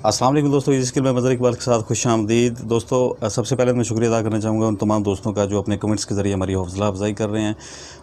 अस्सलाम वालेकुम दोस्तों, इस स्किल में मज़र इकबाल के साथ खुश आमदीद। दोस्तों, सबसे पहले मैं शुक्रिया अदा करना चाहूँगा उन तमाम दोस्तों का जो अपने कमेंट्स के ज़रिए हमारी हौसला अफजाई कर रहे हैं।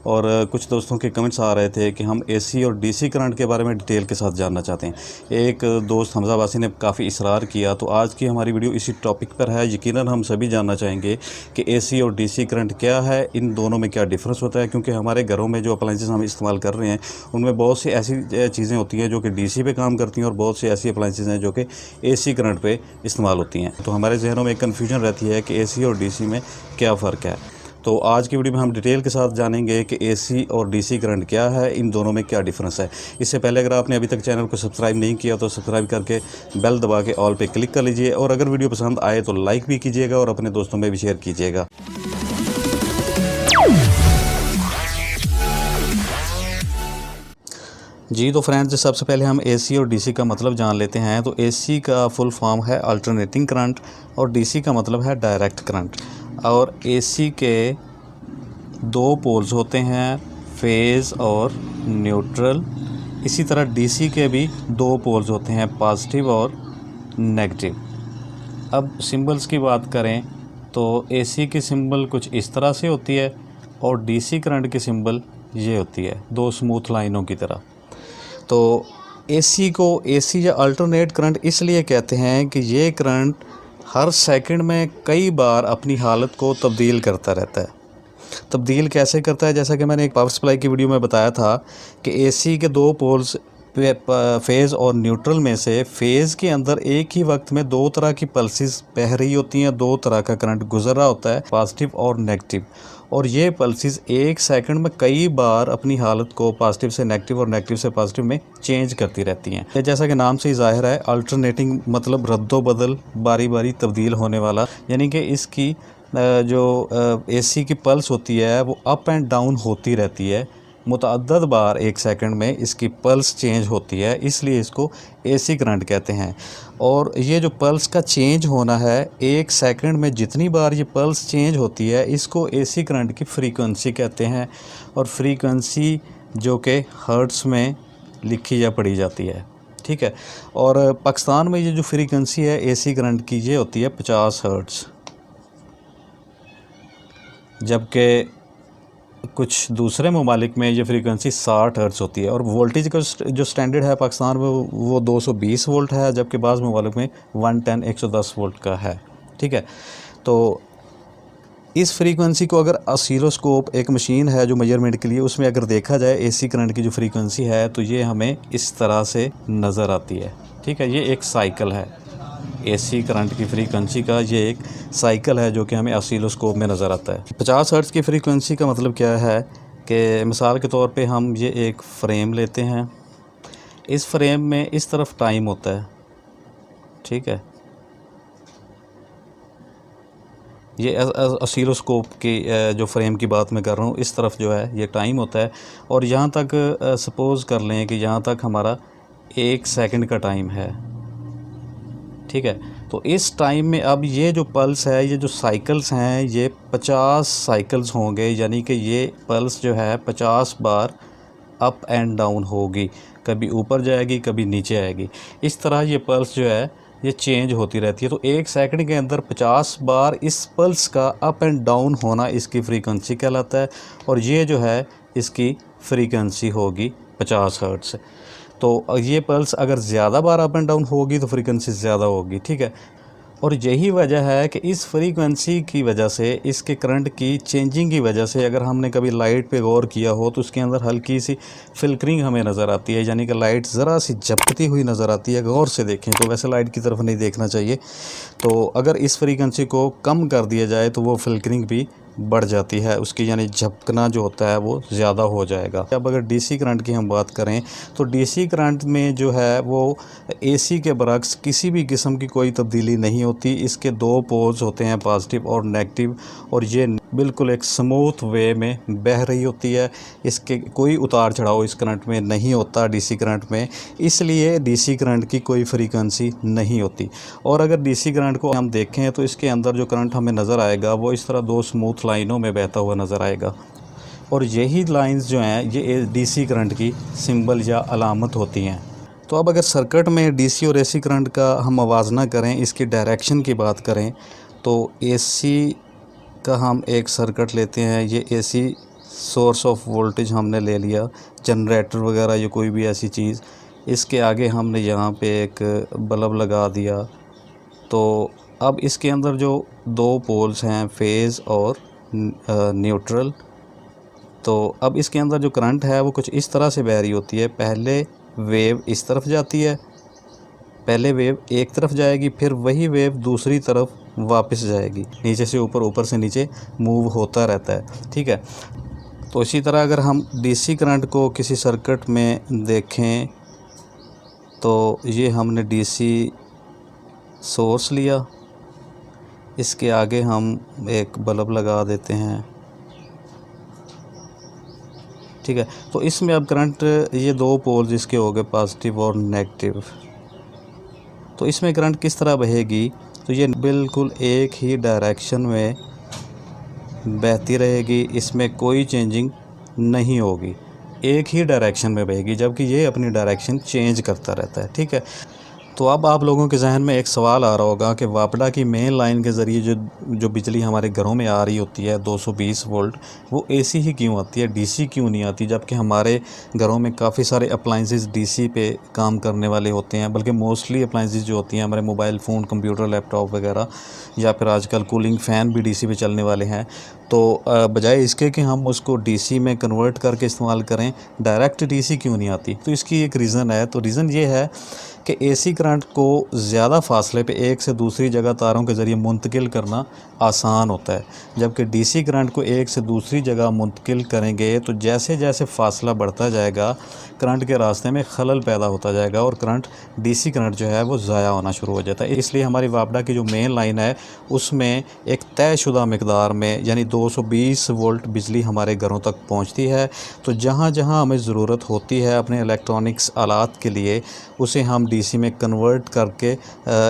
और कुछ दोस्तों के कमेंट्स आ रहे थे कि हम एसी और डीसी करंट के बारे में डिटेल के साथ जानना चाहते हैं। एक दोस्त हमजा वासी ने काफ़ी इसरार किया, तो आज की हमारी वीडियो इसी टॉपिक पर है। यकीनन हम सभी जानना चाहेंगे कि एसी और डीसी करंट क्या है, इन दोनों में क्या डिफरेंस होता है, क्योंकि हमारे घरों में जो अप्लाइंसेस हम इस्तेमाल कर रहे हैं उनमें बहुत सी ऐसी चीज़ें होती हैं जो कि डीसी पे काम करती हैं और बहुत सी ऐसी अप्लाइंसेस हैं जो कि एसी करंट पे इस्तेमाल होती हैं। तो हमारे जहनों में एक कन्फ्यूजन रहती है कि एसी और डीसी में क्या फ़र्क है। तो आज की वीडियो में हम डिटेल के साथ जानेंगे कि एसी और डीसी करंट क्या है, इन दोनों में क्या डिफरेंस है। इससे पहले अगर आपने अभी तक चैनल को सब्सक्राइब नहीं किया तो सब्सक्राइब करके बेल दबा के ऑल पे क्लिक कर लीजिए, और अगर वीडियो पसंद आए तो लाइक भी कीजिएगा और अपने दोस्तों में भी शेयर कीजिएगा। जी तो फ्रेंड्स, सबसे पहले हम एसी और डीसी का मतलब जान लेते हैं। तो एसी का फुल फॉर्म है अल्टरनेटिंग करंट और डीसी का मतलब है डायरेक्ट करंट। और एसी के दो पोल्स होते हैं, फेज़ और न्यूट्रल। इसी तरह डीसी के भी दो पोल्स होते हैं, पॉजिटिव और नेगेटिव। अब सिंबल्स की बात करें तो एसी की सिंबल कुछ इस तरह से होती है और डीसी करंट की सिंबल ये होती है, दो स्मूथ लाइनों की तरह। तो एसी को एसी या अल्टरनेट करंट इसलिए कहते हैं कि ये करंट हर सेकंड में कई बार अपनी हालत को तब्दील करता रहता है। तब्दील कैसे करता है? जैसा कि मैंने एक पावर सप्लाई की वीडियो में बताया था कि एसी के दो पोल्स फेज़ और न्यूट्रल में से फेज़ के अंदर एक ही वक्त में दो तरह की पल्सेस बह रही होती हैं, दो तरह का करंट गुजर रहा होता है, पॉजिटिव और नेगेटिव। और ये पल्सेस एक सेकंड में कई बार अपनी हालत को पॉजिटिव से नेगेटिव और नेगेटिव से पॉजिटिव में चेंज करती रहती हैं। जैसा कि नाम से ही जाहिर है, अल्टरनेटिंग मतलब रद्दो-बदल, बारी बारी तब्दील होने वाला। यानी कि इसकी जो एसी की पल्स होती है वो अप एंड डाउन होती रहती है, मुतअद्दद बार एक सेकंड में इसकी पल्स चेंज होती है, इसलिए इसको एसी करंट कहते हैं। और ये जो पल्स का चेंज होना है, एक सेकंड में जितनी बार ये पल्स चेंज होती है, इसको एसी करंट की फ्रीक्वेंसी कहते हैं। और फ्रीक्वेंसी जो कि हर्ट्ज़ में लिखी या पढ़ी जाती है, ठीक है। और पाकिस्तान में ये जो फ्रीक्वेंसी है एसी करंट की, ये होती है 50 हर्ट्ज़, जबकि कुछ दूसरे ममालिक में ये फ्रीक्वेंसी 60 हर्ट्ज़ होती है। और वोल्टेज का जो स्टैंडर्ड है पाकिस्तान में वो 220 वोल्ट है, जबकि बाज़ ममालिक में 110 वोल्ट का है, ठीक है। तो इस फ्रीक्वेंसी को अगर ऑसिलोस्कोप एक मशीन है जो मेजरमेंट के लिए, उसमें अगर देखा जाए एसी करंट की जो फ्रीक्वेंसी है तो ये हमें इस तरह से नज़र आती है, ठीक है। ये एक साइकिल है, एसी करंट की फ्रीक्वेंसी का ये एक साइकिल है जो कि हमें ऑसिलोस्कोप में नज़र आता है। 50 हर्ट्ज़ की फ्रीक्वेंसी का मतलब क्या है कि मिसाल के तौर पे हम ये एक फ्रेम लेते हैं, इस फ्रेम में इस तरफ टाइम होता है, ठीक है। ये ऑसिलोस्कोप की जो फ्रेम की बात मैं कर रहा हूँ, इस तरफ जो है ये टाइम होता है। और यहाँ तक सपोज़ कर लें कि यहाँ तक हमारा 1 सेकंड का टाइम है, ठीक है। तो इस टाइम में अब ये जो पल्स है, ये जो साइकिल्स हैं, ये 50 साइकिल्स होंगे, यानी कि ये पल्स जो है 50 बार अप एंड डाउन होगी, कभी ऊपर जाएगी कभी नीचे आएगी। इस तरह ये पल्स जो है ये चेंज होती रहती है। तो एक सेकंड के अंदर 50 बार इस पल्स का अप एंड डाउन होना इसकी फ्रीक्वेंसी कहलाता है। और ये जो है इसकी फ्रीक्वेंसी होगी 50 हर्ट्ज़। तो ये पल्स अगर ज़्यादा बार अप एंड डाउन होगी तो फ्रीक्वेंसी ज़्यादा होगी, ठीक है। और यही वजह है कि इस फ्रीक्वेंसी की वजह से, इसके करंट की चेंजिंग की वजह से, अगर हमने कभी लाइट पे गौर किया हो तो उसके अंदर हल्की सी फ्लिकरिंग हमें नज़र आती है, यानी कि लाइट ज़रा सी झपकती हुई नज़र आती है। गौर से देखें तो वैसे लाइट की तरफ नहीं देखना चाहिए। तो अगर इस फ्रीक्वेंसी को कम कर दिया जाए तो वो फ्लिकरिंग भी बढ़ जाती है उसकी, यानी झपकना जो होता है वो ज़्यादा हो जाएगा। अब अगर डीसी करंट की हम बात करें तो डीसी करंट में जो है वो एसी के बरक्स किसी भी किस्म की कोई तब्दीली नहीं होती। इसके दो पोल्स होते हैं, पॉजिटिव और नेगेटिव, और ये बिल्कुल एक स्मूथ वे में बह रही होती है। इसके कोई उतार चढ़ाव इस करंट में नहीं होता डीसी करंट में, इसलिए डीसी करंट की कोई फ्रीक्वेंसी नहीं होती। और अगर डीसी करंट को हम देखें तो इसके अंदर जो करंट हमें नज़र आएगा वो इस तरह दो स्मूथ लाइनों में बहता हुआ नज़र आएगा। और यही लाइंस जो हैं ये डीसी करंट की सिंबल या अलामत होती हैं। तो अब अगर सर्किट में डीसी और एसी करंट का हम मवाजना करें, इसकी डायरेक्शन की बात करें, तो एसी का हम एक सर्किट लेते हैं। ये एसी सोर्स ऑफ वोल्टेज हमने ले लिया, जनरेटर वगैरह या कोई भी ऐसी चीज़। इसके आगे हमने यहाँ पे एक बल्ब लगा दिया। तो अब इसके अंदर जो दो पोल्स हैं, फेज़ और न्यूट्रल, तो अब इसके अंदर जो करंट है वो कुछ इस तरह से बह रही होती है। पहले वेव इस तरफ जाती है, पहले वेव एक तरफ जाएगी, फिर वही वेव दूसरी तरफ वापस जाएगी, नीचे से ऊपर, ऊपर से नीचे मूव होता रहता है, ठीक है। तो इसी तरह अगर हम डीसी करंट को किसी सर्किट में देखें, तो ये हमने डीसी सोर्स लिया, इसके आगे हम एक बल्ब लगा देते हैं, ठीक है। तो इसमें अब करंट, ये दो पोल्स इसके हो गए पॉजिटिव और नेगेटिव। तो इसमें करंट किस तरह बहेगी, तो ये बिल्कुल एक ही डायरेक्शन में बहती रहेगी, इसमें कोई चेंजिंग नहीं होगी, एक ही डायरेक्शन में बहेगी, जबकि ये अपनी डायरेक्शन चेंज करता रहता है, ठीक है। तो अब आप लोगों के जहन में एक सवाल आ रहा होगा कि वापडा की मेन लाइन के ज़रिए जो बिजली हमारे घरों में आ रही होती है 220 वोल्ट, वो एसी ही क्यों आती है, डीसी क्यों नहीं आती, जबकि हमारे घरों में काफ़ी सारे अप्लाइंसेस डीसी पे काम करने वाले होते हैं। बल्कि मोस्टली अप्लाइंसेस जो होती हैं हमारे मोबाइल फ़ोन, कंप्यूटर, लैपटॉप वगैरह, या फिर आजकल कूलिंग फ़ैन भी डीसी पे चलने वाले हैं। तो बजाय इसके कि हम उसको डीसी में कन्वर्ट करके इस्तेमाल करें, डायरेक्ट डीसी क्यों नहीं आती। तो इसकी एक रीज़न है। तो रीज़न ये है कि एसी करंट को ज़्यादा फासले पे एक से दूसरी जगह तारों के ज़रिए मुंतकिल करना आसान होता है, जबकि डीसी करंट को एक से दूसरी जगह मुंतकिल करेंगे तो जैसे जैसे फासला बढ़ता जाएगा, करंट के रास्ते में खलल पैदा होता जाएगा और करंट, डीसी करंट जो है वो ज़ाया होना शुरू हो जाता है। इसलिए हमारी वापडा की जो मेन लाइन है उसमें एक तयशुदा मकदार में, यानी 220 वोल्ट बिजली हमारे घरों तक पहुँचती है। तो जहाँ जहाँ हमें ज़रूरत होती है अपने इलेक्ट्रॉनिक्स आलात के लिए, उसे हम डीसी में कन्वर्ट करके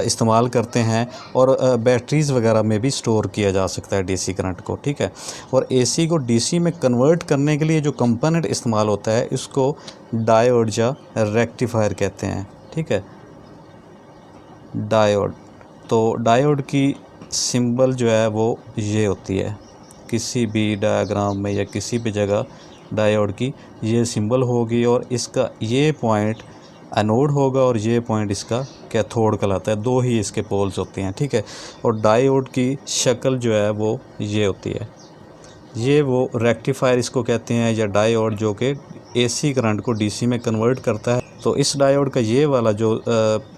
इस्तेमाल करते हैं, और बैटरीज़ वगैरह में भी स्टोर किया जा सकता है डीसी करंट को, ठीक है। और एसी को डीसी में कन्वर्ट करने के लिए जो कंपोनेंट इस्तेमाल होता है इसको डायोड या रेक्टिफायर कहते हैं, ठीक है, डायोड। तो डायोड की सिंबल जो है वो ये होती है, किसी भी डायग्राम में या किसी भी जगह डायोड की ये सिंबल होगी, और इसका ये पॉइंट एनोड होगा और ये पॉइंट इसका कैथोड कहलाता है। दो ही इसके पोल्स होते हैं, ठीक है। और डायोड की शक्ल जो है वो ये होती है, ये वो रेक्टिफायर इसको कहते हैं, या डायोड, जो कि एसी करंट को डीसी में कन्वर्ट करता है। तो इस डायोड का ये वाला जो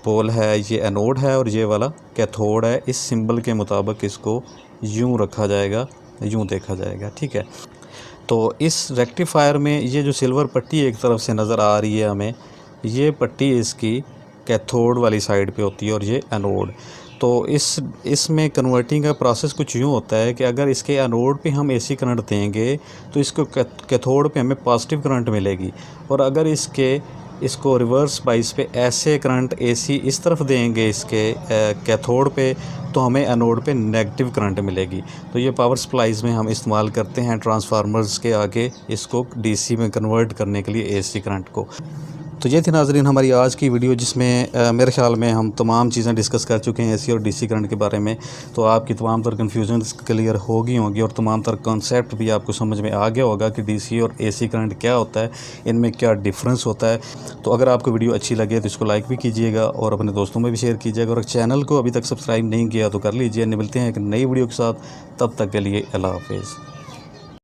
पोल है ये एनोड है और ये वाला कैथोड है। इस सिंबल के मुताबिक इसको यूँ रखा जाएगा, यूँ देखा जाएगा, ठीक है। तो इस रेक्टिफायर में ये जो सिल्वर पट्टी एक तरफ से नज़र आ रही है हमें, ये पट्टी इसकी कैथोड वाली साइड पे होती है और ये एनोड। तो इसमें कन्वर्टिंग का प्रोसेस कुछ यूँ होता है कि अगर इसके एनोड पे हम एसी करंट देंगे तो इसको कैथोड पे हमें पॉजिटिव करंट मिलेगी, और अगर इसको रिवर्स बाइस पे ऐसे करंट एसी इस तरफ देंगे इसके कैथोड पे, तो हमें एनोड पे नेगेटिव करंट मिलेगी। तो ये पावर सप्लाईज़ में हम इस्तेमाल करते हैं ट्रांसफार्मर्स के आगे, इसको डीसी में कन्वर्ट करने के लिए एसी करंट को। तो ये थी नाज़रीन हमारी आज की वीडियो, जिसमें मेरे ख़्याल में हम तमाम चीज़ें डिस्कस कर चुके हैं एसी और डीसी करंट के बारे में। तो आपकी तमाम तर कन्फ्यूजन क्लियर होगी और तमाम तर कॉन्सेप्ट भी आपको समझ में आ गया होगा कि डीसी और एसी करंट क्या होता है, इनमें क्या डिफरेंस होता है। तो अगर आपको वीडियो अच्छी लगे तो इसको लाइक भी कीजिएगा और अपने दोस्तों में भी शेयर कीजिएगा, और चैनल को अभी तक सब्सक्राइब नहीं किया तो कर लीजिए। मिलते हैं एक नई वीडियो के साथ, तब तक के लिए अल्लाह हाफ़िज़।